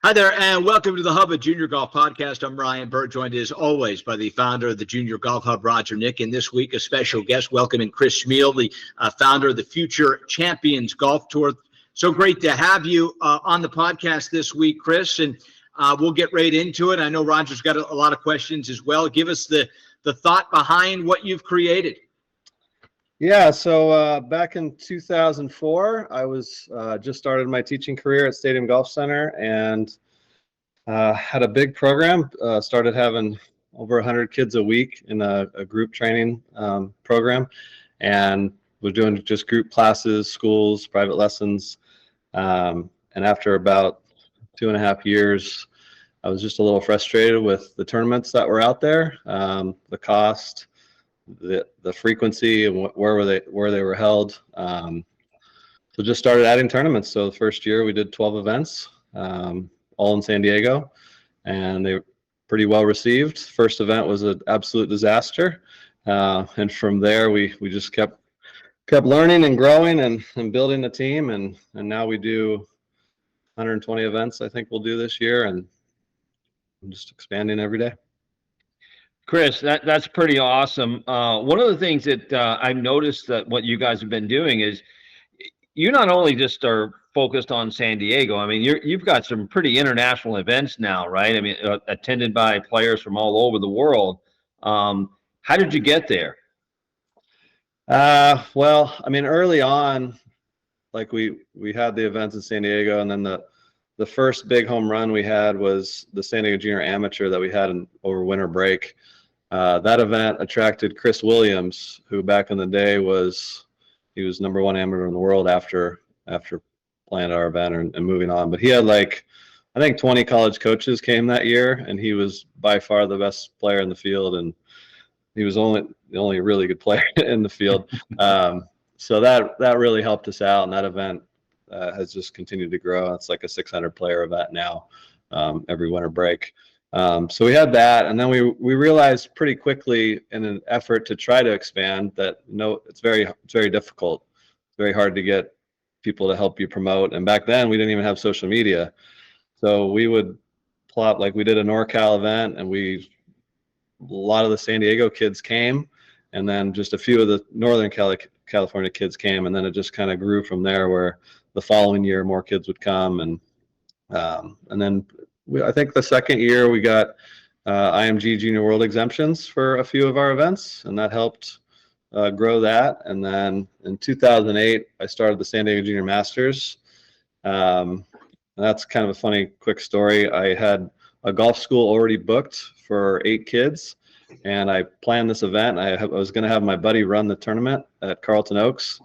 Hi there, and welcome to the Hub of Junior Golf Podcast. I'm Ryan Burt, joined as always by the founder of the Junior Golf Hub, Roger Nick. And this week, a special guest welcoming Chris Smeal, the founder of the Future Champions Golf Tour. So great to have you on the podcast this week, Chris, and we'll get right into it. I know Roger's got a lot of questions as well. Give us the thought behind what you've created. Yeah, so back in 2004, I was just started my teaching career at Stadium Golf Center and had a big program. Started having over 100 kids a week in a group training program, and was doing just group classes, schools, private lessons. And after about 2.5 years, I was just a little frustrated with the tournaments that were out there, the cost, the frequency, and where they were held. So just started adding tournaments. So the first year we did 12 events, all in San Diego, and they were pretty well received. First event was an absolute disaster, and from there we just kept learning and growing and building the team, and now we do 120 events. I think we'll do this year, and I'm just expanding every day. Chris, that's pretty awesome. One of the things that I've noticed that what you guys have been doing is you not only just are focused on San Diego. I mean, you've got some pretty international events now, right? I mean, attended by players from all over the world. How did you get there? Well, I mean, early on, like we had the events in San Diego, and then the first big home run we had was the San Diego Junior Amateur that we had over winter break. That event attracted Chris Williams, who back in the day he was #1 amateur in the world after playing at our event and moving on. But he had I think 20 college coaches came that year, and he was by far the best player in the field, and he was the only really good player in the field. So that really helped us out, and that event has just continued to grow. It's like a 600 player event now, every winter break. So we had that, and then we realized pretty quickly in an effort to try to expand that it's very difficult. It's very hard to get people to help you promote. And back then we didn't even have social media. So we would plot, we did a NorCal event, and a lot of the San Diego kids came, and then just a few of the Northern California kids came, and then it just kind of grew from there, where the following year more kids would come, and then I think the second year we got IMG Junior World exemptions for a few of our events, and that helped grow that. And then in 2008, I started the San Diego Junior Masters. And that's kind of a funny, quick story. I had a golf school already booked for 8 kids, and I planned this event. I was going to have my buddy run the tournament at Carlton Oaks,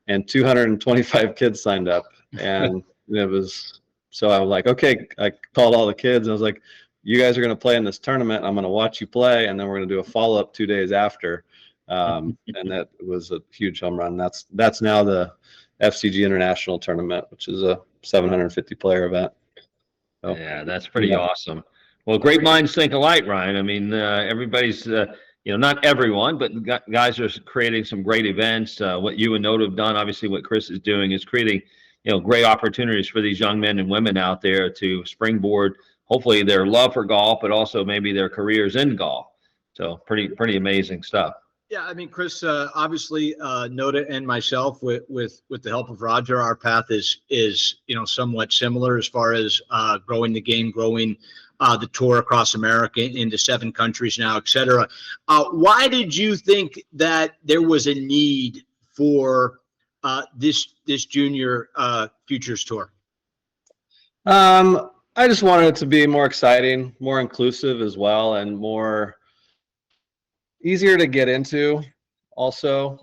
and 225 kids signed up, and it was. So I was like, okay, I called all the kids, and I was like, you guys are going to play in this tournament. I'm going to watch you play, and then we're going to do a follow-up 2 days after. And that was a huge home run. That's now the FCG International Tournament, which is a 750-player event. So, yeah, that's pretty awesome. Well, great minds think alike, Ryan. I mean, everybody's, not everyone, but guys are creating some great events. What you and Note have done, obviously what Chris is doing is creating great opportunities for these young men and women out there to springboard, hopefully their love for golf, but also maybe their careers in golf. So pretty amazing stuff. Yeah, I mean, Chris, obviously, Noda and myself, with the help of Roger, our path is somewhat similar as far as growing the game, growing the tour across America into 7 countries now, et cetera. Why did you think that there was a need for this junior futures tour? I just wanted it to be more exciting, more inclusive as well, and more easier to get into. Also,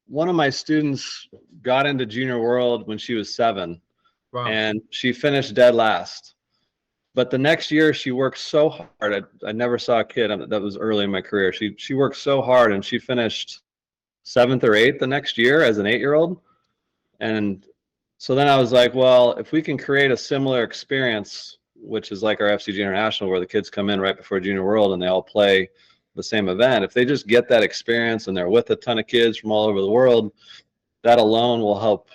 one of my students got into Junior World when she was 7. Wow. And she finished dead last. But the next year she worked so hard. I never saw a kid that was early in my career. She worked so hard, and she finished 7th or 8th the next year as an 8-year-old. And so then I was like, well, if we can create a similar experience, which is like our FCG International, where the kids come in right before Junior World and they all play the same event, if they just get that experience and they're with a ton of kids from all over the world, that alone will help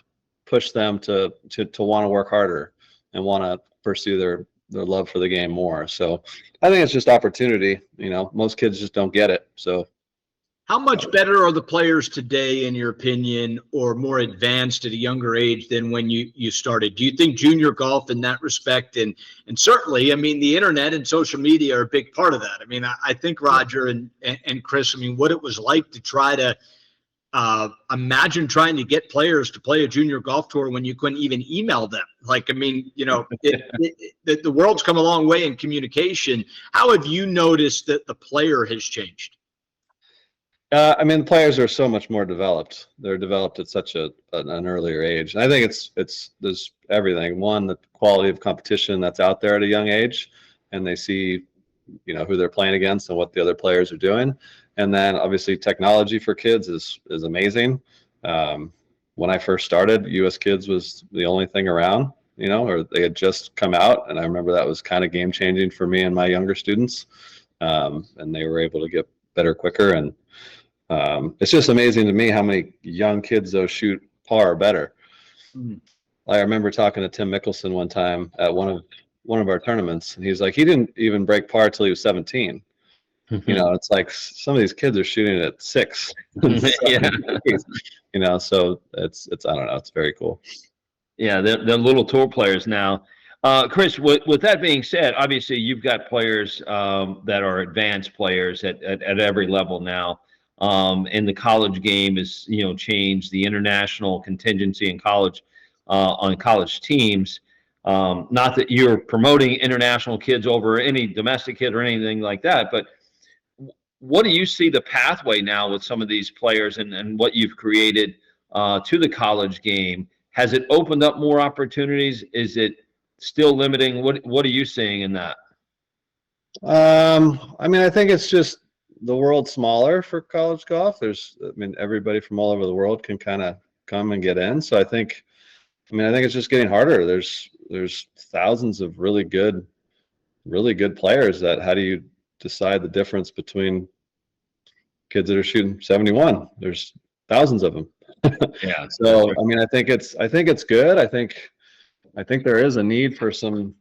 push them to want to work harder. and want to pursue their love for the game more. So I think it's just opportunity. Most kids just don't get it. So How much better are the players today, in your opinion, or more advanced at a younger age than when you started? Do you think junior golf in that respect, and certainly, I mean, the internet and social media are a big part of that. I mean, I think Roger and Chris, I mean, what it was like to try to imagine trying to get players to play a junior golf tour when you couldn't even email them. Like, I mean, the world's come a long way in communication. How have you noticed that the player has changed? I mean, the players are so much more developed. They're developed at such an earlier age. And I think there's everything. One, the quality of competition that's out there at a young age, and they see, who they're playing against and what the other players are doing. And then obviously technology for kids is amazing. When I first started, US Kids was the only thing around, or they had just come out. And I remember that was kind of game changing for me and my younger students. And they were able to get better quicker. And it's just amazing to me how many young kids though shoot par or better. Mm. I remember talking to Tim Mickelson one time at one of our tournaments, and he's like, he didn't even break par till he was 17. It's like some of these kids are shooting at 6. Yeah. So it's I don't know, it's very cool. Yeah, they're little tour players now. Chris, with that being said, obviously you've got players that are advanced players at every level now. And the college game is, changed. The international contingency in college on college teams. Not that you're promoting international kids over any domestic kid or anything like that, but what do you see the pathway now with some of these players and what you've created to the college game? Has it opened up more opportunities? Is it still limiting? What are you seeing in that? I mean, I think it's just the world's smaller for college golf. Everybody from all over the world can kind of come and get in. So I think it's just getting harder. There's thousands of really good players that how do you decide the difference between kids that are shooting 71? There's thousands of them. Yeah. So I mean, I think it's good. I think there is a need for some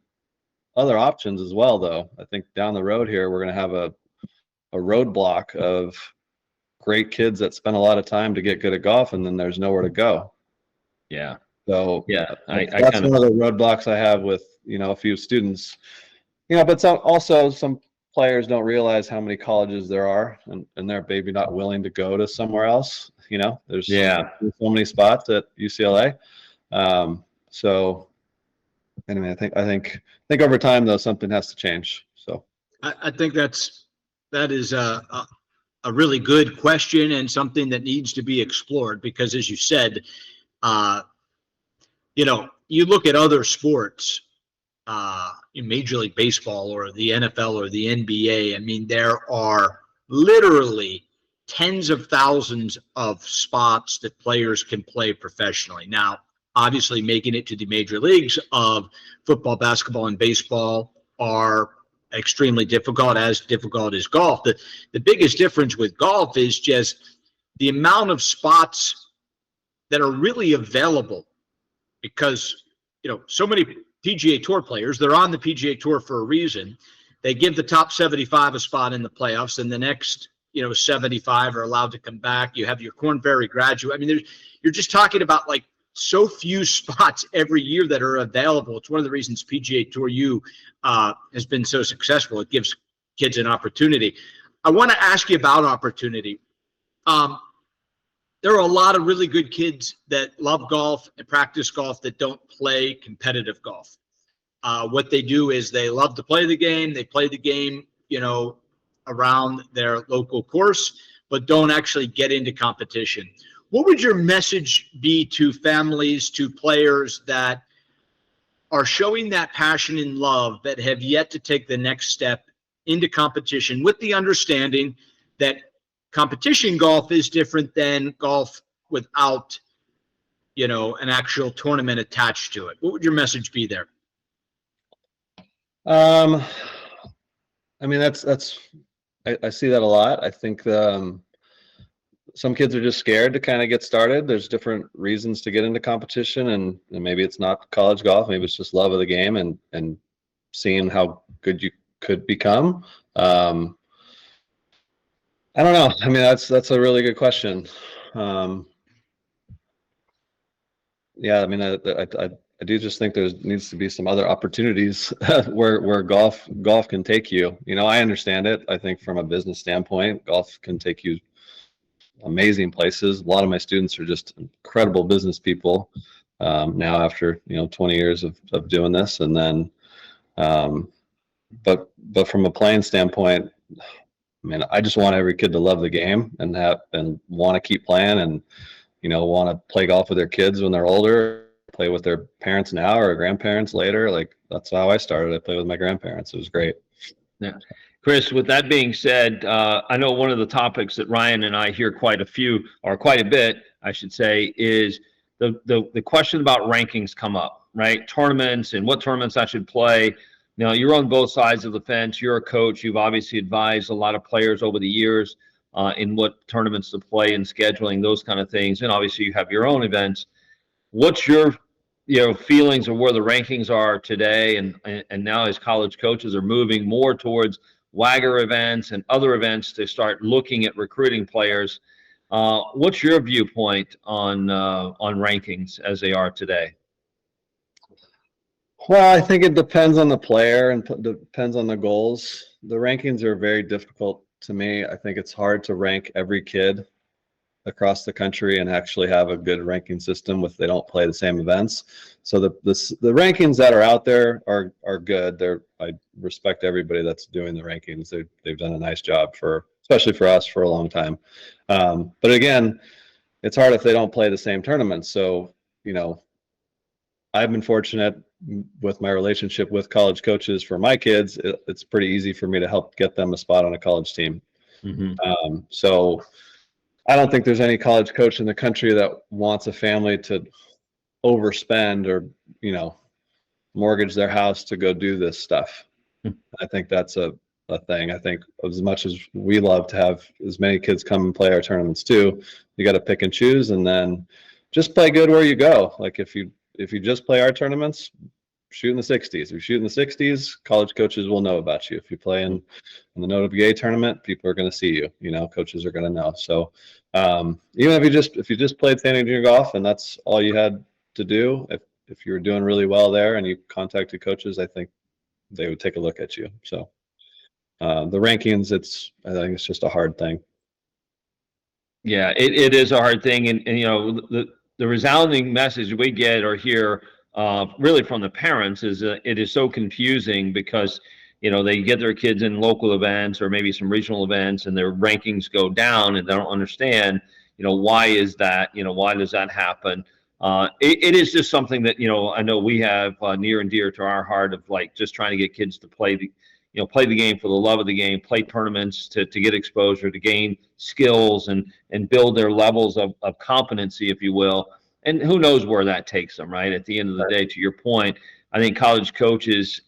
other options as well, though. I think down the road here, we're going to have a roadblock of great kids that spend a lot of time to get good at golf, and then there's nowhere to go. Yeah. So yeah, that's one of the roadblocks I have with a few students. But some players don't realize how many colleges there are, and they're maybe not willing to go to somewhere else. There's so many spots at UCLA. So anyway, I think over time though something has to change. So I think that is a really good question and something that needs to be explored, because as you said, you look at other sports, in Major League Baseball or the NFL or the NBA. I mean, there are literally tens of thousands of spots that players can play professionally. Now, obviously, making it to the major leagues of football, basketball, and baseball are extremely difficult as golf. The biggest difference with golf is just the amount of spots that are really available, because so many PGA Tour players, they're on the PGA Tour for a reason. They give the top 75 a spot in the playoffs, and the next 75 are allowed to come back. You have your Korn Ferry graduate. I mean, you're just talking about like so few spots every year that are available. It's one of the reasons PGA Tour U has been so successful. It gives kids an opportunity. I want to ask you about opportunity. There are a lot of really good kids that love golf and practice golf that don't play competitive golf. What they do is they love to play the game. They play the game, around their local course, but don't actually get into competition. What would your message be to families, to players that are showing that passion and love but have yet to take the next step into competition, with the understanding that competition golf is different than golf without, an actual tournament attached to it? What would your message be there? I mean, that's I see that a lot. I think some kids are just scared to kind of get started. There's different reasons to get into competition, and maybe it's not college golf. Maybe it's just love of the game and seeing how good you could become. I don't know. I mean, that's a really good question. Yeah, I mean, I do just think there needs to be some other opportunities where golf can take you. You know, I understand it. I think from a business standpoint, golf can take you amazing places. A lot of my students are just incredible business people now after 20 years of doing this. And then, but from a playing standpoint, I mean, I just want every kid to love the game and want to keep playing and want to play golf with their kids when they're older, play with their parents now or grandparents later. Like that's how I started. I played with my grandparents. It was great. Yeah. Chris, with that being said, I know one of the topics that Ryan and I hear quite a bit, I should say, is the question about rankings come up, right? Tournaments and what tournaments I should play. Now, you're on both sides of the fence. You're a coach. You've obviously advised a lot of players over the years in what tournaments to play and scheduling, those kind of things. And obviously, you have your own events. What's your feelings of where the rankings are today, and now as college coaches are moving more towards Wagger events and other events to start looking at recruiting players? What's your viewpoint on rankings as they are today? Well, I think it depends on the player and depends on the goals. The rankings are very difficult to me. I think it's hard to rank every kid across the country and actually have a good ranking system if they don't play the same events. So the rankings that are out there are good. I respect everybody that's doing the rankings. They've done a nice job especially for us for a long time. But again, it's hard if they don't play the same tournaments. So, I've been fortunate with my relationship with college coaches for my kids. It's pretty easy for me to help get them a spot on a college team. Mm-hmm. So I don't think there's any college coach in the country that wants a family to overspend or, mortgage their house to go do this stuff. I think that's a thing. I think as much as we love to have as many kids come and play our tournaments too, you got to pick and choose and then just play good where you go. Like if you just play our tournaments, shoot in the 60s. If you shoot in the 60s, college coaches will know about you. If you play in the NOWA tournament, people are going to see you. Coaches are going to know. So even if you just played San Diego Junior Golf and that's all you had to do, if you were doing really well there and you contacted coaches, I think they would take a look at you. So the rankings, I think it's just a hard thing. Yeah, it is a hard thing, and the resounding message we get or hear really from the parents is it is so confusing because they get their kids in local events or maybe some regional events and their rankings go down and they don't understand why is that, why does that happen. It is just something that I know we have near and dear to our heart of like just trying to get kids to play the game for the love of the game, play tournaments to get exposure, to gain skills and build their levels of competency, if you will. And who knows where that takes them, right? At the end of the day, to your point, I think college coaches,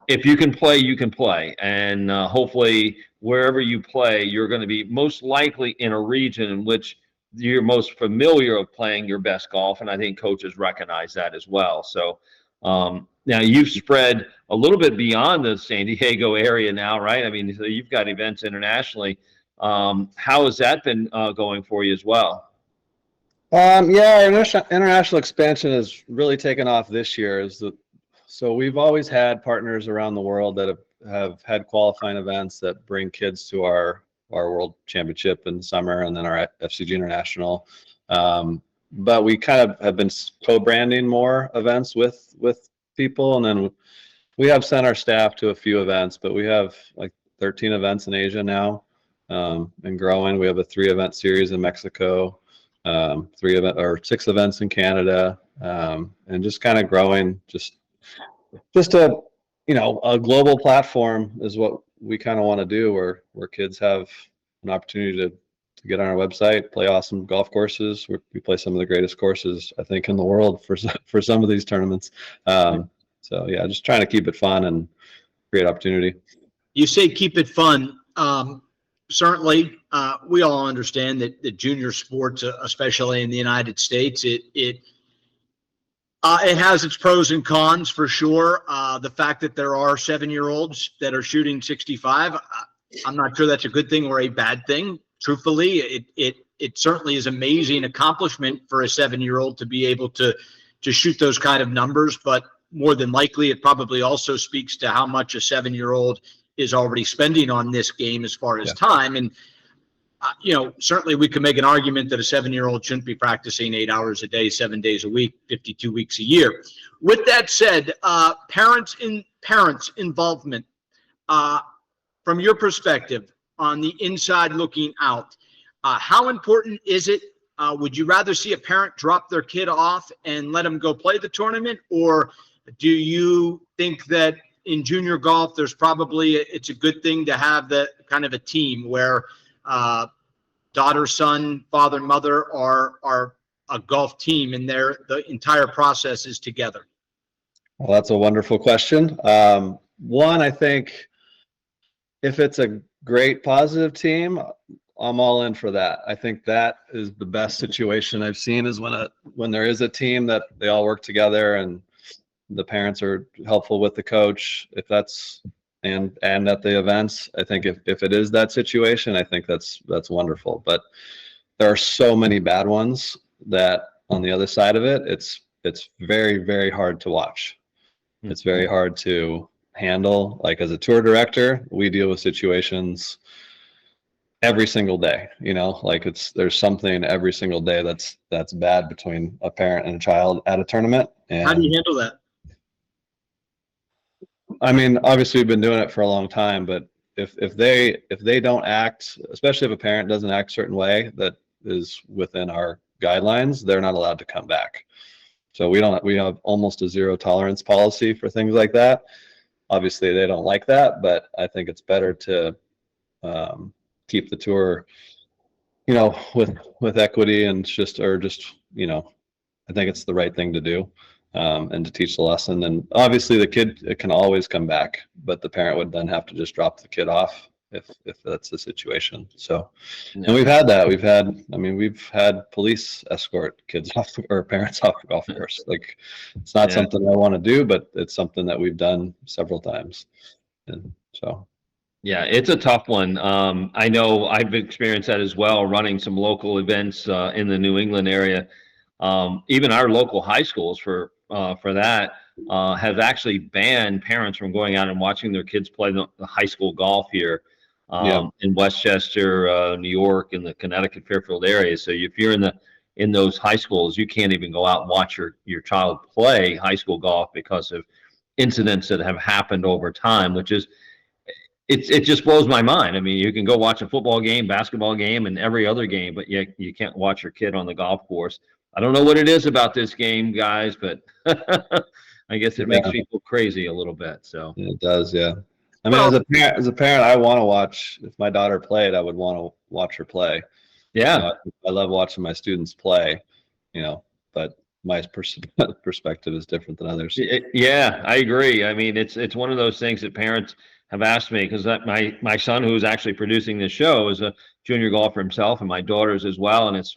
if you can play, you can play. And hopefully wherever you play, you're going to be most likely in a region in which you're most familiar of playing your best golf. And I think coaches recognize that as well. So now you've spread a little bit beyond the San Diego area now, right? I mean, so you've got events internationally. How has that been going for you as well? Yeah, our international expansion has really taken off this year. So we've always had partners around the world that have had qualifying events that bring kids to our World Championship in the summer and then our FCG International. But we kind of have been co-branding more events with people, and then we have sent our staff to a few events, but we have like 13 events in Asia now and growing. We have a 3-event series in Mexico, 6 events in Canada, and just kind of growing. Just a global platform is what we kind of want to do, where kids have an opportunity to get on our website, play awesome golf courses. We play some of the greatest courses, I think, in the world for some of these tournaments. So yeah, just trying to keep it fun and create opportunity. You say keep it fun. certainly, we all understand that the junior sports, especially in the United States, it has its pros and cons for sure. The fact that there are 7-year-olds that are shooting 65, I'm not sure that's a good thing or a bad thing. Truthfully, it certainly is amazing accomplishment for a 7-year-old to be able to shoot those kind of numbers, but more than likely, it probably also speaks to how much a 7-year-old is already spending on this game as far as time. And certainly we can make an argument that a 7-year-old shouldn't be practicing 8 hours a day, 7 days a week, 52 weeks a year. With that said, parents' involvement, from your perspective on the inside looking out, how important is it? Would you rather see a parent drop their kid off and let them go play the tournament, or do you think that in junior golf it's a good thing to have the kind of a team where daughter, son, father, mother are a golf team, and the entire process is together? Well, that's a wonderful question. One, I think if it's a great positive team, I'm all in for that. I think that is the best situation I've seen, is when there is a team that they all work together and the parents are helpful with the coach. If that's and at the events, I think if it is that situation, I think that's wonderful. But there are so many bad ones that on the other side of it, it's very, very hard to watch. It's very hard to handle. Like, as a tour director, we deal with situations every single day, like there's something every single day that's bad between a parent and a child at a tournament. And how do you handle that? I mean, obviously we've been doing it for a long time, but if they don't act, especially if a parent doesn't act a certain way that is within our guidelines, they're not allowed to come back. So we have almost a zero tolerance policy for things like that. Obviously they don't like that, but I think it's better to keep the tour, with equity and I think it's the right thing to do, and to teach the lesson. And obviously the kid can always come back, but the parent would then have to just drop the kid off if that's the situation. So, and we've had police escort kids off or parents off the golf course. Like, it's not something I want to do, but it's something that we've done several times. And so. Yeah, it's a tough one. I know I've experienced that as well, running some local events in the New England area. Even our local high schools for that have actually banned parents from going out and watching their kids play the high school golf here in Westchester, New York, in the Connecticut, Fairfield area. So if you're in those high schools, you can't even go out and watch your child play high school golf because of incidents that have happened over time, which is. It just blows my mind. I mean, you can go watch a football game, basketball game, and every other game, but you can't watch your kid on the golf course. I don't know what it is about this game, guys, but I guess it makes people crazy a little bit. So it does, yeah. I mean, as a parent, I want to watch. If my daughter played, I would want to watch her play. Yeah, I love watching my students play. But my perspective is different than others. Yeah, I agree. I mean, it's one of those things that parents have asked me, because my son, who's actually producing this show, is a junior golfer himself, and my daughters as well. And it's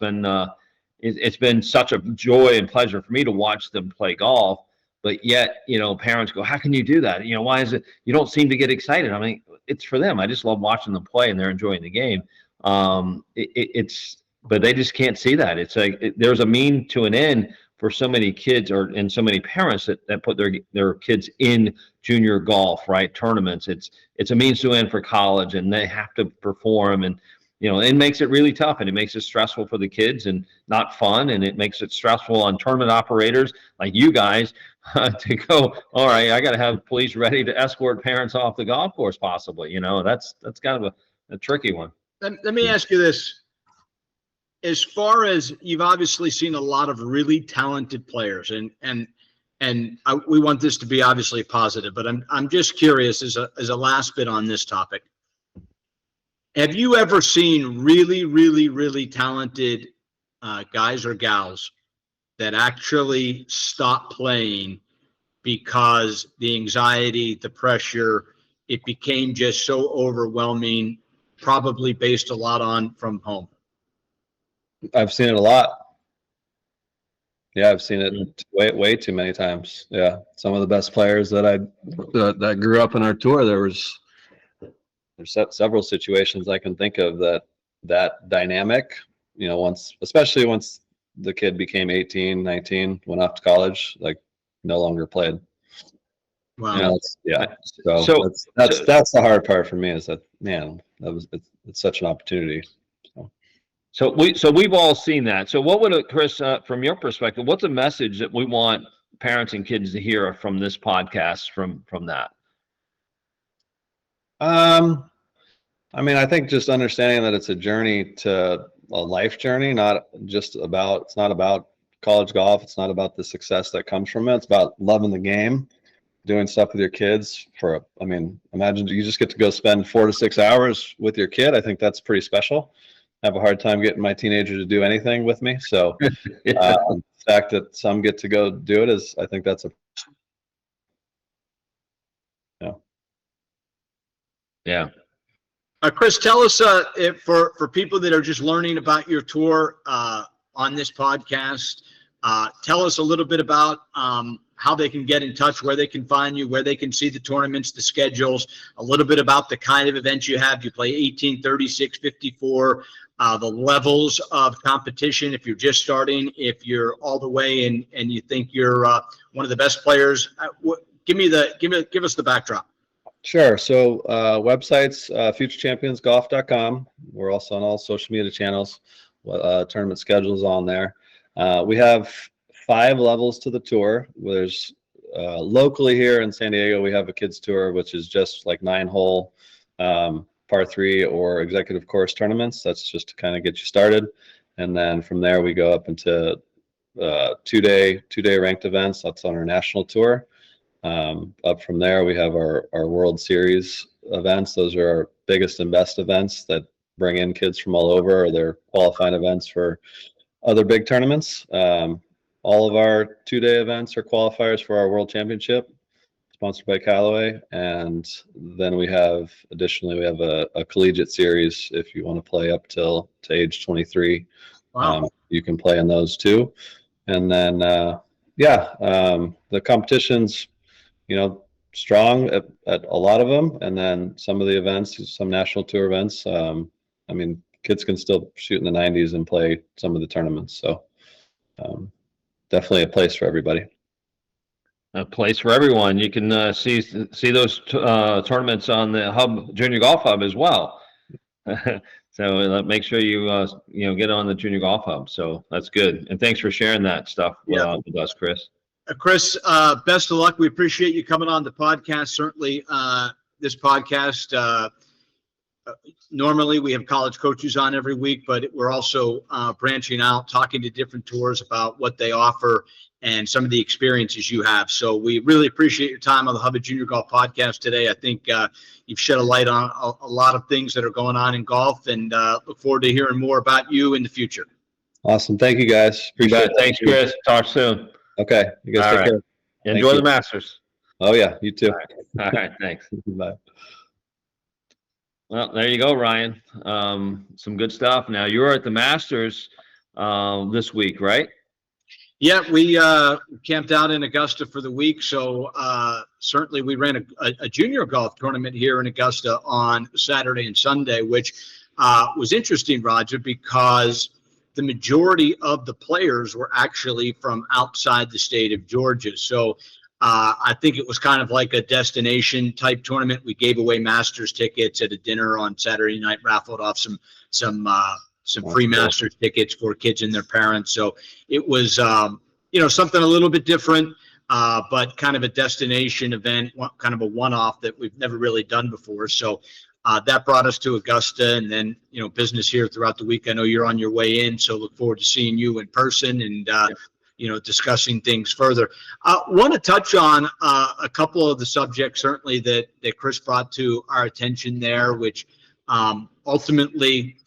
been such a joy and pleasure for me to watch them play golf. But yet, parents go, "How can you do that? Why is it you don't seem to get excited?" I mean, it's for them. I just love watching them play, and they're enjoying the game. But they just can't see that. It's like there's a mean to an end for so many kids and so many parents that put their kids in junior golf, right? Tournaments. It's a means to an end for college, and they have to perform, and it makes it really tough, and it makes it stressful for the kids and not fun, and it makes it stressful on tournament operators like you guys to go, all right, I got to have police ready to escort parents off the golf course possibly. That's kind of a tricky one. Let me ask you this. As far as you've obviously seen a lot of really talented players, and we want this to be obviously positive, but I'm just curious as a last bit on this topic. Have you ever seen really, really, really talented guys or gals that actually stop playing because the anxiety, the pressure, it became just so overwhelming probably based a lot on from home. I've seen it a lot. Yeah, I've seen it way too many times. Yeah, some of the best players that grew up in our tour, there's several situations I can think of that dynamic, especially once the kid became 18, 19, went off to college, like no longer played. Wow. So that's the hard part for me, is that, man, it's such an opportunity. So we've all seen that. So what would Chris, from your perspective, what's a message that we want parents and kids to hear from this podcast from that? I mean, I think just understanding that it's a journey, to a life journey, it's not about college golf. It's not about the success that comes from it. It's about loving the game, doing stuff with your kids imagine you just get to go spend 4 to 6 hours with your kid. I think that's pretty special. I have a hard time getting my teenager to do anything with me. So the fact that some get to go do it I think that's Yeah. Chris, tell us for people that are just learning about your tour on this podcast, tell us a little bit about how they can get in touch, where they can find you, where they can see the tournaments, the schedules, a little bit about the kind of events you have. You play 18, 36, 54, the levels of competition, if you're just starting, if you're all the way and you think you're one of the best players. Give us the backdrop. Sure. So websites, futurechampionsgolf.com. We're also on all social media channels. Tournament schedules on there. We have 5 levels to the tour. There's locally here in San Diego, we have a kids tour, which is just like 9-hole par 3 or executive course tournaments. That's just to kind of get you started. And then from there, we go up into 2-day ranked events. That's on our national tour. Up from there, we have our World Series events. Those are our biggest and best events that bring in kids from all over, or they're qualifying events for other big tournaments. All of our 2-day events are qualifiers for our World Championship, sponsored by Callaway. And then additionally, we have a collegiate series. If you want to play up to age 23, wow. You can play in those too. And then, the competition's, strong at a lot of them. And then some of the events, some national tour events, kids can still shoot in the 90s and play some of the tournaments. So definitely a place for everybody. A place for everyone. You can see those tournaments on the Junior Golf Hub as well. So make sure you get on the Junior Golf Hub. So that's good. And thanks for sharing that stuff with us, Chris. Chris, best of luck. We appreciate you coming on the podcast. Certainly, this podcast, normally we have college coaches on every week, but we're also branching out, talking to different tours about what they offer and some of the experiences you have. So we really appreciate your time on the Hub of Junior Golf podcast today. I think you've shed a light on a lot of things that are going on in golf, and look forward to hearing more about you in the future. Awesome. Thank you, guys. Appreciate it. Thanks, Chris. Talk soon. Okay. You guys take care. Enjoy the Masters. Oh, yeah. You too. All right. Thanks. Bye. Well, there you go, Ryan. Some good stuff. Now, you were at the Masters this week, right? Yeah, we camped out in Augusta for the week. So certainly we ran a junior golf tournament here in Augusta on Saturday and Sunday, which was interesting, Roger, because the majority of the players were actually from outside the state of Georgia. So I think it was kind of like a destination type tournament. We gave away Masters tickets at a dinner on Saturday night, raffled off some free Masters tickets for kids and their parents. So it was, something a little bit different, but kind of a destination event, kind of a one-off that we've never really done before. So that brought us to Augusta, and then, business here throughout the week. I know you're on your way in, so look forward to seeing you in person and, discussing things further. Want to touch on a couple of the subjects, certainly that Chris brought to our attention there, which ultimately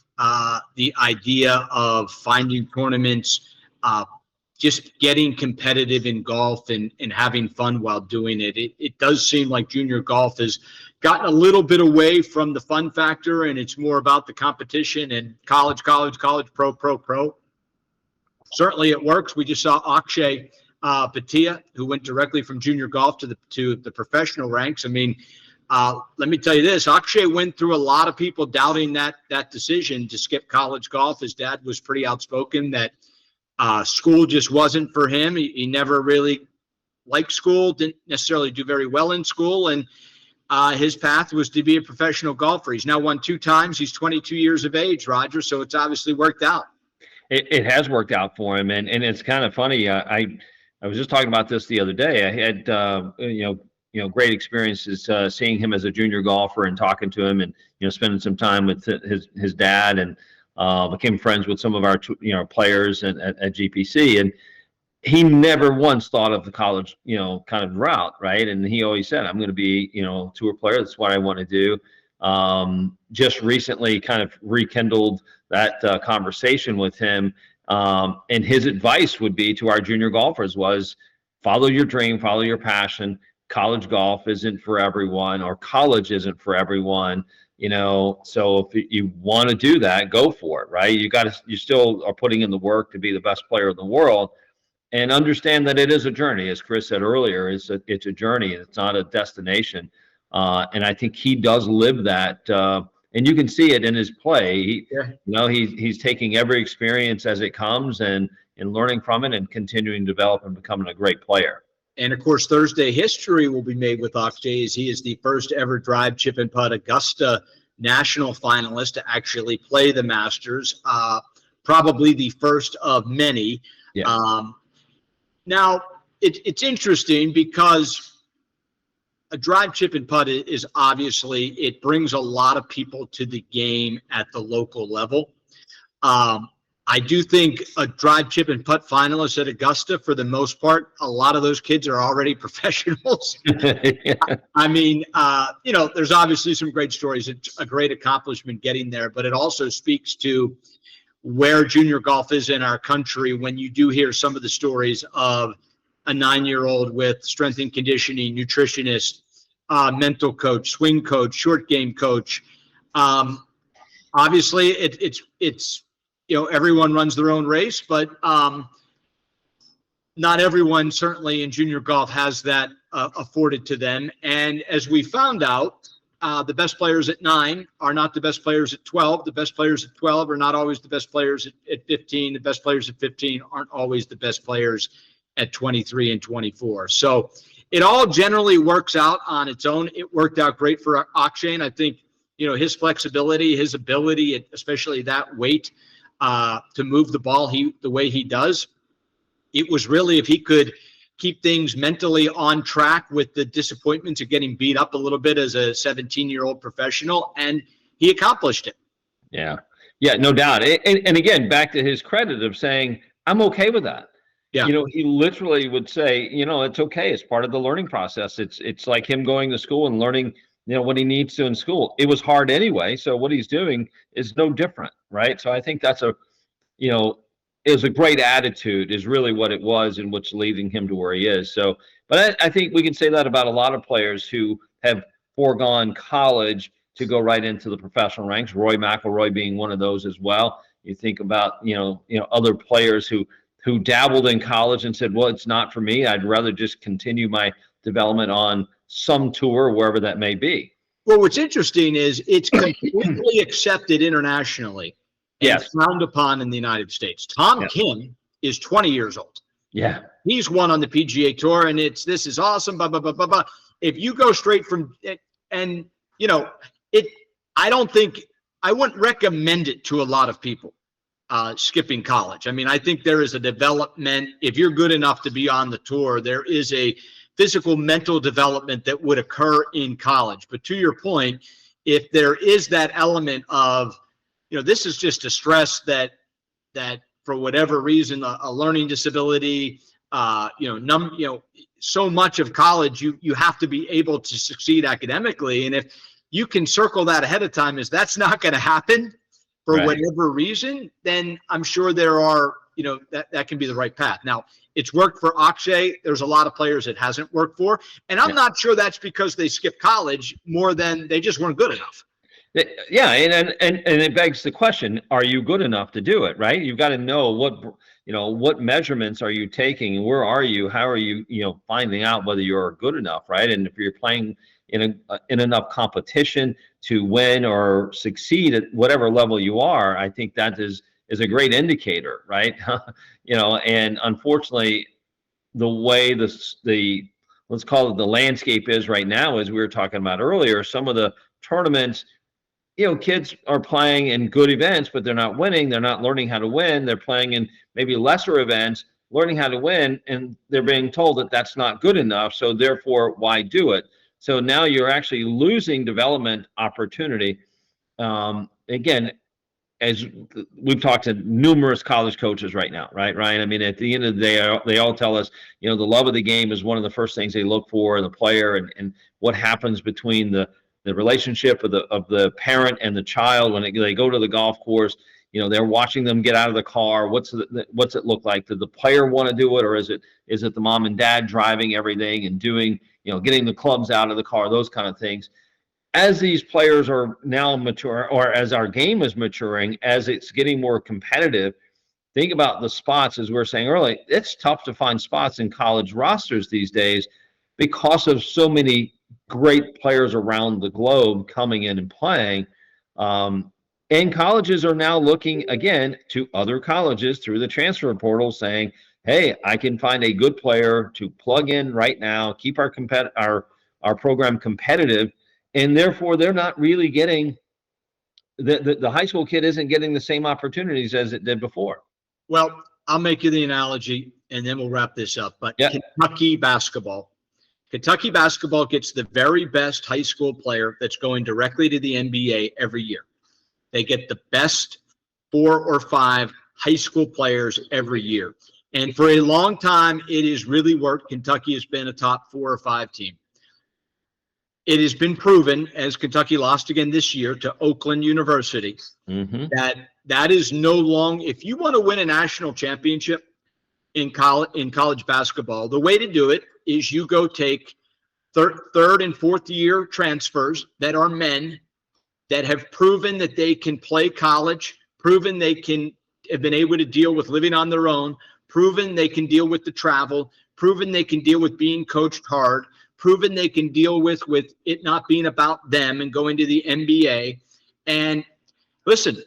the idea of finding tournaments, just getting competitive in golf and having fun while doing it. It does seem like junior golf is gotten a little bit away from the fun factor, and it's more about the competition and college, pro. Certainly it works. We just saw Akshay Patia, who went directly from junior golf to the professional ranks. I mean, let me tell you this, Akshay went through a lot of people doubting that decision to skip college golf. His dad was pretty outspoken that school just wasn't for him. He never really liked school, didn't necessarily do very well in school, and his path was to be a professional golfer. He's now won 2 times. He's 22 years of age, Roger, so it's obviously worked out. It has worked out for him, and it's kind of funny. I was just talking about this the other day. I had great experiences seeing him as a junior golfer and talking to him, and spending some time with his dad, and became friends with some of our players at GPC, and he never once thought of the college kind of route, right? And he always said, I'm going to be a tour player. That's what I want to do. Just recently kind of rekindled that conversation with him, and his advice would be to our junior golfers was follow your dream, follow your passion. College golf isn't for everyone, or college isn't for everyone, so if you want to do that, go for it, right? You still are putting in the work to be the best player in the world, and understand that it is a journey. As Chris said earlier, it's a journey, and it's not a destination. And I think he does live that, and you can see it in his play. He's taking every experience as it comes and learning from it and continuing to develop and becoming a great player. And of course, Thursday history will be made with Akshay, as he is the first ever drive, chip, and putt Augusta national finalist to actually play the Masters. Probably the first of many. Yeah. Now, it's interesting because a drive, chip, and putt is obviously, it brings a lot of people to the game at the local level. I do think a drive, chip, and putt finalist at Augusta, for the most part, a lot of those kids are already professionals. Yeah. I mean, there's obviously some great stories. It's a great accomplishment getting there, but it also speaks to where junior golf is in our country when you do hear some of the stories of a 9-year-old with strength and conditioning, nutritionist, mental coach, swing coach, short game coach. Obviously, it's everyone runs their own race, but not everyone, certainly in junior golf, has that afforded to them. And as we found out, the best players at 9 are not the best players at 12. The best players at 12 are not always the best players at 15. The best players at 15 aren't always the best players at 23 and 24. So it all generally works out on its own. It worked out great for Akshay, and I think his flexibility, his ability, especially that weight, to move the ball the way he does. It was really, if he could keep things mentally on track with the disappointments of getting beat up a little bit as a 17-year-old professional, and he accomplished it. Yeah, no doubt. And again, back to his credit of saying, I'm okay with that. Yeah. He literally would say, it's okay. It's part of the learning process. It's like him going to school and learning, what he needs to in school. It was hard anyway, so what he's doing is no different, right? So I think that's it was a great attitude is really what it was, and what's leading him to where he is. So, but I think we can say that about a lot of players who have foregone college to go right into the professional ranks. Roy McIlroy being one of those as well. You think about, other players who dabbled in college and said, well, it's not for me. I'd rather just continue my development on some tour, wherever that may be. Well, what's interesting is it's completely accepted internationally. Yes. Frowned upon in the United States. Tom Kim is 20 years old. Yeah. He's won on the PGA Tour, and this is awesome, blah, blah, blah, blah, blah. If you go straight from it, and, I wouldn't recommend it to a lot of people, skipping college. I mean, I think there is a development. If you're good enough to be on the tour, there is a physical, mental development that would occur in college. But to your point, if there is that element of, this is just a stress that for whatever reason, a learning disability, so much of college, you have to be able to succeed academically. And if you can circle that ahead of time, is that's not going to happen for right. whatever reason, then I'm sure there are, that can be the right path. Now, it's worked for Akshay. There's a lot of players it hasn't worked for. And I'm not sure that's because they skipped college more than they just weren't good enough. Yeah, and it begs the question: are you good enough to do it? Right? You've got to know what measurements are you taking, and where are you? How are you finding out whether you're good enough? Right? And if you're playing in enough competition to win or succeed at whatever level you are, I think that is a great indicator, right? And unfortunately, the way the let's call it the landscape is right now, as we were talking about earlier, some of the tournaments. Kids are playing in good events, but they're not winning. They're not learning how to win. They're playing in maybe lesser events, learning how to win, and they're being told that that's not good enough. So therefore, why do it? So now you're actually losing development opportunity. Again, as we've talked to numerous college coaches right now, right, Ryan? I mean, at the end of the day, they all tell us, the love of the game is one of the first things they look for in the player, and what happens between the relationship of the parent and the child when they go to the golf course. They're watching them get out of the car. What's it look like? Did the player want to do it, or is it the mom and dad driving everything and doing, getting the clubs out of the car, those kind of things? As these players are now mature, or as our game is maturing, as it's getting more competitive, think about the spots, as we were saying earlier. It's tough to find spots in college rosters these days because of so many great players around the globe coming in and playing. And colleges are now looking again to other colleges through the transfer portal saying, hey, I can find a good player to plug in right now, keep our program competitive. And therefore, they're not really getting the high school kid isn't getting the same opportunities as it did before. Well, I'll make you the analogy, and then we'll wrap this up. But Kentucky basketball gets the very best high school player that's going directly to the NBA every year. They get the best 4 or 5 high school players every year. And for a long time, it has really worked. Kentucky has been a top 4 or 5 team. It has been proven, as Kentucky lost again this year to Oakland University, that is no longer, if you want to win a national championship in college basketball, the way to do it is you go take third and fourth year transfers that are men that have proven that they can play college, proven they have been able to deal with living on their own, proven they can deal with the travel, proven they can deal with being coached hard, proven they can deal with it not being about them and going to the NBA. And listen,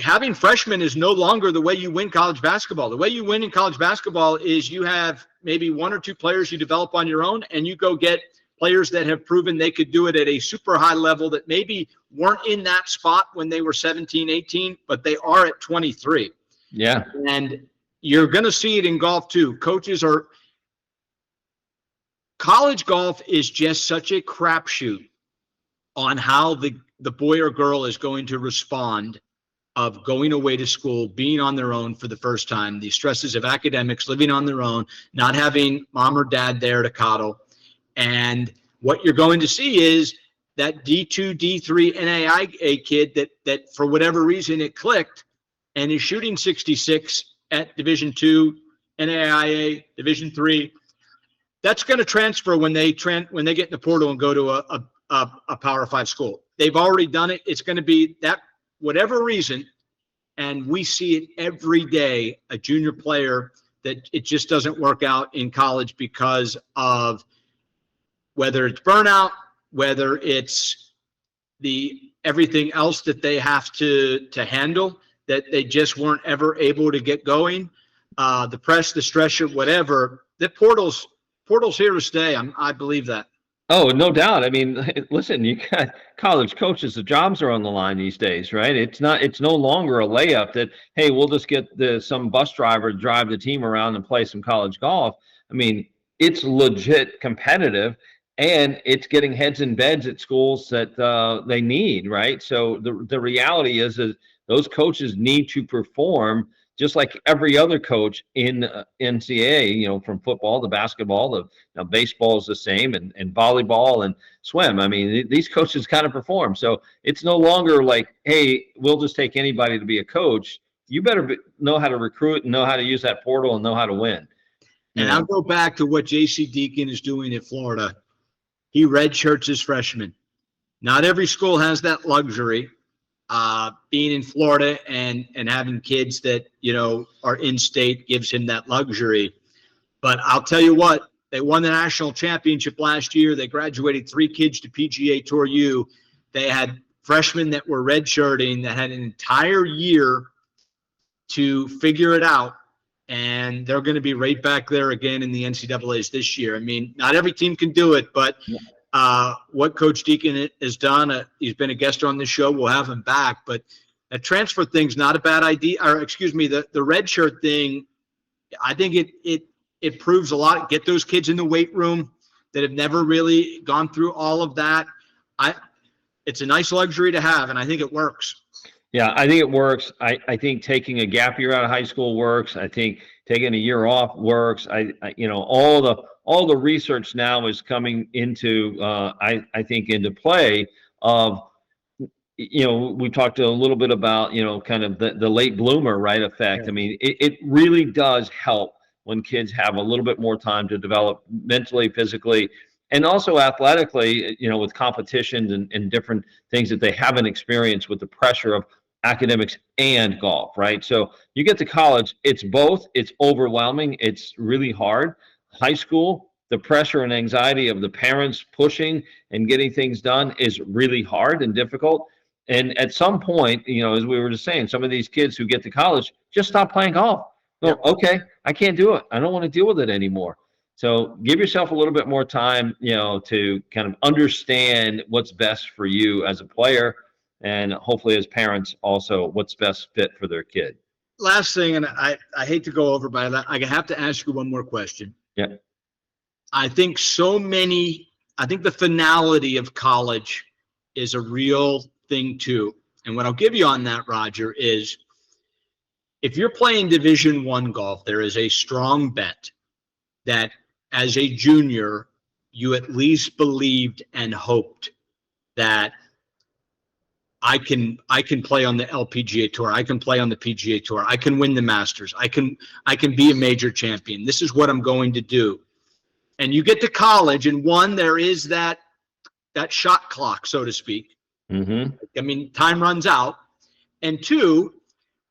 having freshmen is no longer the way you win college basketball. The way you win in college basketball is you have maybe 1 or 2 players you develop on your own, and you go get players that have proven they could do it at a super high level that maybe weren't in that spot when they were 17, 18, but they are at 23. Yeah. And you're going to see it in golf too. College golf is just such a crapshoot on how the boy or girl is going to respond of going away to school, being on their own for the first time, the stresses of academics, living on their own, not having mom or dad there to coddle. And what you're going to see is that D2, D3 NAIA kid that for whatever reason it clicked and is shooting 66 at Division II, NAIA, Division III. That's going to transfer when they get in the portal and go to a Power 5 school. They've already done it. It's going to be that whatever reason, and we see it every day, a junior player that it just doesn't work out in college because of whether it's burnout, whether it's everything else that they have to handle that they just weren't ever able to get going, the press, the stress, whatever. The portal's here to stay. I believe that. Oh, no doubt. I mean, listen, you got college coaches, the jobs are on the line these days, right? It's no longer a layup that, hey, we'll just get some bus driver to drive the team around and play some college golf. I mean, it's legit competitive, and it's getting heads in beds at schools that they need, right? So the reality is that those coaches need to perform just like every other coach in NCAA, from football to basketball to baseball is the same, and volleyball and swim. I mean, these coaches kind of perform. So it's no longer like, hey, we'll just take anybody to be a coach. you better know how to recruit and know how to use that portal and know how to win. And I'll go back to what J.C. Deacon is doing at Florida. He redshirts his freshman. Not every school has that luxury. Being in Florida and having kids that, are in state gives him that luxury. But I'll tell you what, they won the national championship last year. They graduated 3 kids to PGA Tour U. They had freshmen that were redshirting that had an entire year to figure it out. And they're going to be right back there again in the NCAAs this year. I mean, not every team can do it, but what Coach Deacon has done, he's been a guest on this show. We'll have him back. But that transfer thing's not a bad idea. Or excuse me, the red shirt thing, I think it proves a lot. Get those kids in the weight room that have never really gone through all of that. It's a nice luxury to have, and I think it works. Yeah, I think it works. I think taking a gap year out of high school works. I think taking a year off works. All the research now is coming into I think into play of we talked a little bit about kind of the late bloomer effect. Yeah. I mean, it really does help when kids have a little bit more time to develop mentally, physically, and also athletically, with competitions and different things that they haven't experienced with the pressure of academics and golf, right? So you get to college, it's both. It's overwhelming. It's really hard. High school, the pressure and anxiety of the parents pushing and getting things done is really hard and difficult. And at some point, as we were just saying, some of these kids who get to college just stop playing golf. Well, okay, I can't do it. I don't want to deal with it anymore. So give yourself a little bit more time, to kind of understand what's best for you as a player, and hopefully as parents also what's best fit for their kid. Last thing, and I hate to go over, but I have to ask you one more question. Yeah. I think the finality of college is a real thing too. And what I'll give you on that, Roger, is if you're playing Division I golf, there is a strong bet that as a junior, you at least believed and hoped that I can play on the LPGA Tour. I can play on the PGA Tour. I can win the Masters. I can be a major champion. This is what I'm going to do. And you get to college, and one, there is that shot clock, so to speak. Mm-hmm. I mean, time runs out. And two,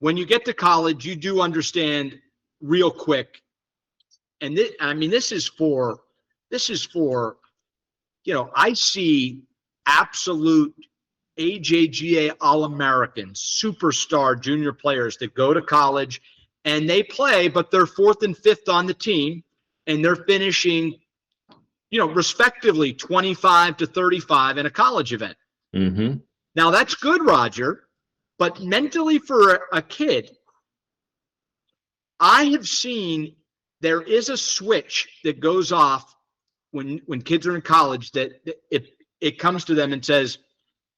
when you get to college, you do understand real quick. And this is for, I see absolute AJGA All-Americans, superstar junior players that go to college and they play, but they're 4th and 5th on the team, and they're finishing, respectively 25 to 35 in a college event. Mm-hmm. Now that's good, Roger, but mentally for a kid, I have seen there is a switch that goes off when kids are in college that it comes to them and says,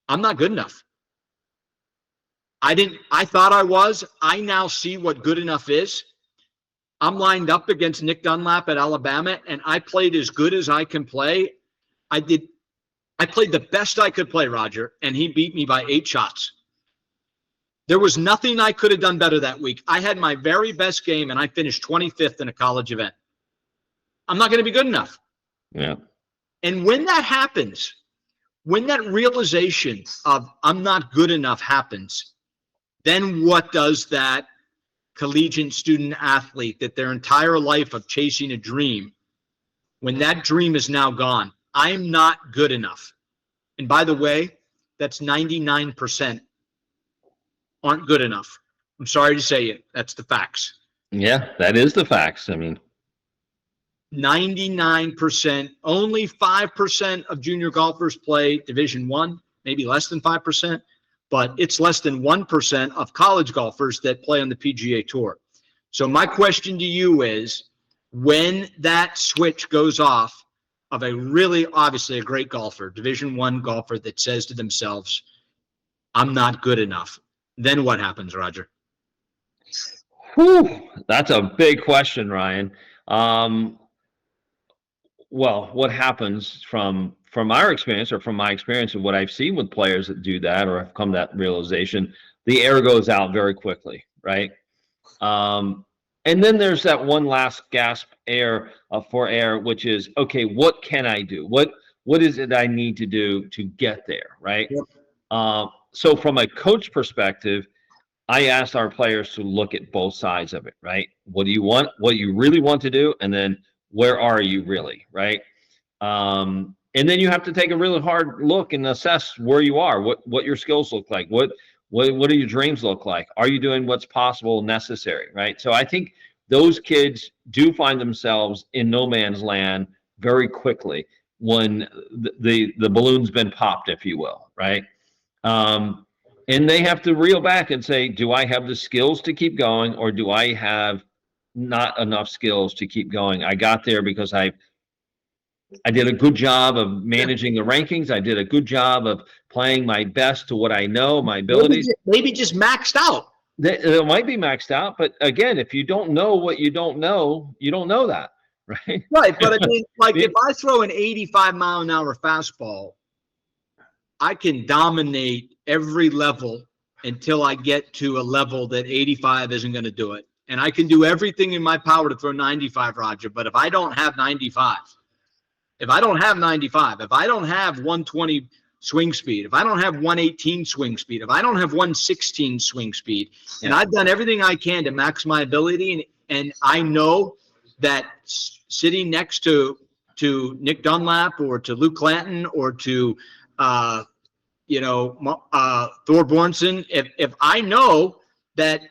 I'm not good enough. I thought I was. I now see what good enough is. I'm lined up against Nick Dunlap at Alabama, and I played as good as I can play. I played the best I could play, Roger, and he beat me by 8 shots. There was nothing I could have done better that week. I had my very best game, and I finished 25th in a college event. I'm not going to be good enough. Yeah. And when that happens, when that realization of I'm not good enough happens, then what does that collegiate student athlete that their entire life of chasing a dream, when that dream is now gone, I'm not good enough. And by the way, that's 99% aren't good enough. I'm sorry to say it. That's the facts. Yeah, that is the facts. I mean, 99%, only 5% of junior golfers play Division I, maybe less than 5%, but it's less than 1% of college golfers that play on the PGA Tour. So my question to you is, when that switch goes off of a really, obviously a great golfer, Division I golfer that says to themselves, I'm not good enough, then what happens, Roger? Whew, that's a big question, Ryan. Well, what happens from our experience, or from my experience of what I've seen with players that do that or have come to that realization, the air goes out very quickly, right? And then there's that one last gasp for air, which is, okay, what can I do? What is it I need to do to get there, right? Yep. So from a coach perspective, I asked our players to look at both sides of it, right? What do you want? What you really want to do, and then where are you really, right? And then you have to take a really hard look and assess where you are, what your skills look like, what do your dreams look like? Are you doing what's possible and necessary, right? So I think those kids do find themselves in no man's land very quickly when the balloon's been popped, if you will, right? And they have to reel back and say, do I have the skills to keep going, or do I have not enough skills to keep going? I got there because I did a good job of managing the rankings. I did a good job of playing my best to what I know, my abilities. Maybe just maxed out. It might be maxed out, but again, if you don't know what you don't know, you don't know that, right? Right, but I mean, like if I throw an 85-mile-an-hour fastball, I can dominate every level until I get to a level that 85 isn't going to do it. And I can do everything in my power to throw 95, Roger. But if I don't have 95, if I don't have 120 swing speed, if I don't have 118 swing speed, if I don't have 116 swing speed, and I've done everything I can to max my ability, and I know that sitting next to Nick Dunlap or to Luke Clanton or to Thor Bornson, if I know that,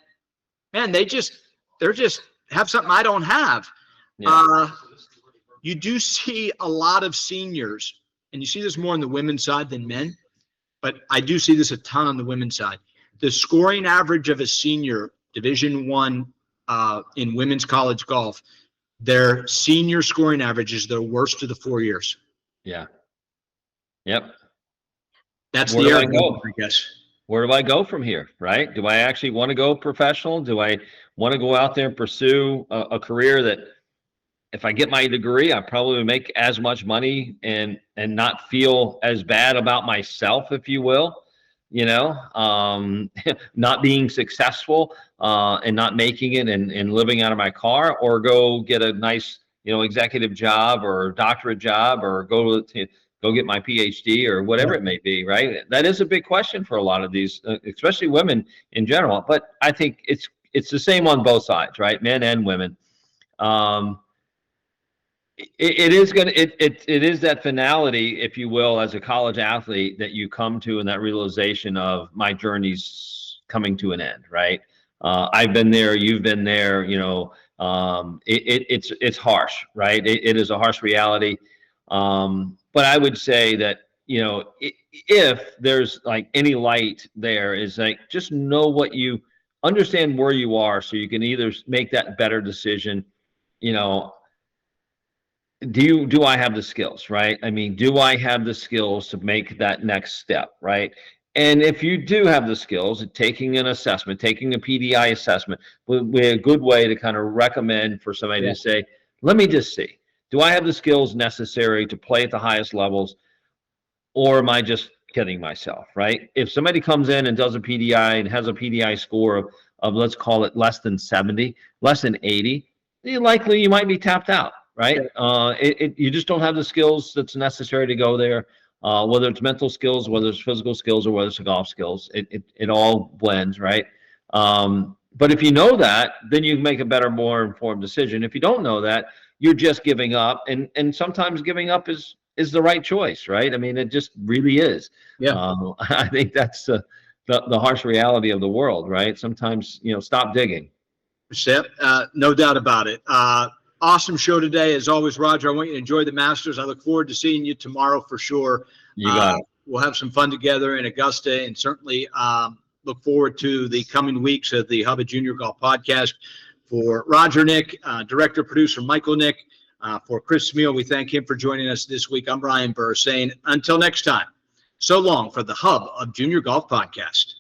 man, they're just have something I don't have. Yeah. You do see a lot of seniors, and you see this more on the women's side than men, but I do see this a ton on the women's side. The scoring average of a senior Division I in women's college golf, their senior scoring average is their worst of the 4 years. Yeah. Yep. That's the area, I guess. Where do I go from here, right? Do I actually want to go professional? Do I want to go out there and pursue a career that, if I get my degree, I probably would make as much money and not feel as bad about myself, if you will, not being successful and not making it and living out of my car, or go get a nice, executive job or doctorate job, or go get my PhD or whatever it may be, right? That is a big question for a lot of these, especially women in general. But I think it's the same on both sides, right? Men and women. It is that finality, if you will, as a college athlete, that you come to, and that realization of my journey's coming to an end, right? I've been there, you've been there, it's harsh, right? It is a harsh reality. But I would say that, if there's like any light there, is like, just understand where you are, so you can either make that better decision, do I have the skills, right? I mean, do I have the skills to make that next step, right? And if you do have the skills, taking an assessment, taking a PDI assessment would be a good way to kind of recommend for somebody to say, let me just see, do I have the skills necessary to play at the highest levels, or am I just kidding myself, right? If somebody comes in and does a PDI and has a PDI score of let's call it less than 70, less than 80, likely you might be tapped out. Right? You just don't have the skills that's necessary to go there, whether it's mental skills, whether it's physical skills, or whether it's golf skills. It all blends, right? But if you know that, then you make a better, more informed decision. If you don't know that, you're just giving up, and sometimes giving up is the right choice, right? I mean, it just really is. Yeah. I think that's the harsh reality of the world, right? Sometimes, stop digging. No doubt about it. Awesome show today. As always, Roger, I want you to enjoy the Masters. I look forward to seeing you tomorrow for sure. You got it. We'll have some fun together in Augusta, and certainly look forward to the coming weeks of the Hub Junior Golf Podcast. For Roger Nick, director, producer Michael Nick, for Chris Smeal, we thank him for joining us this week. I'm Brian Burr saying until next time, so long for the Hub of Junior Golf Podcast.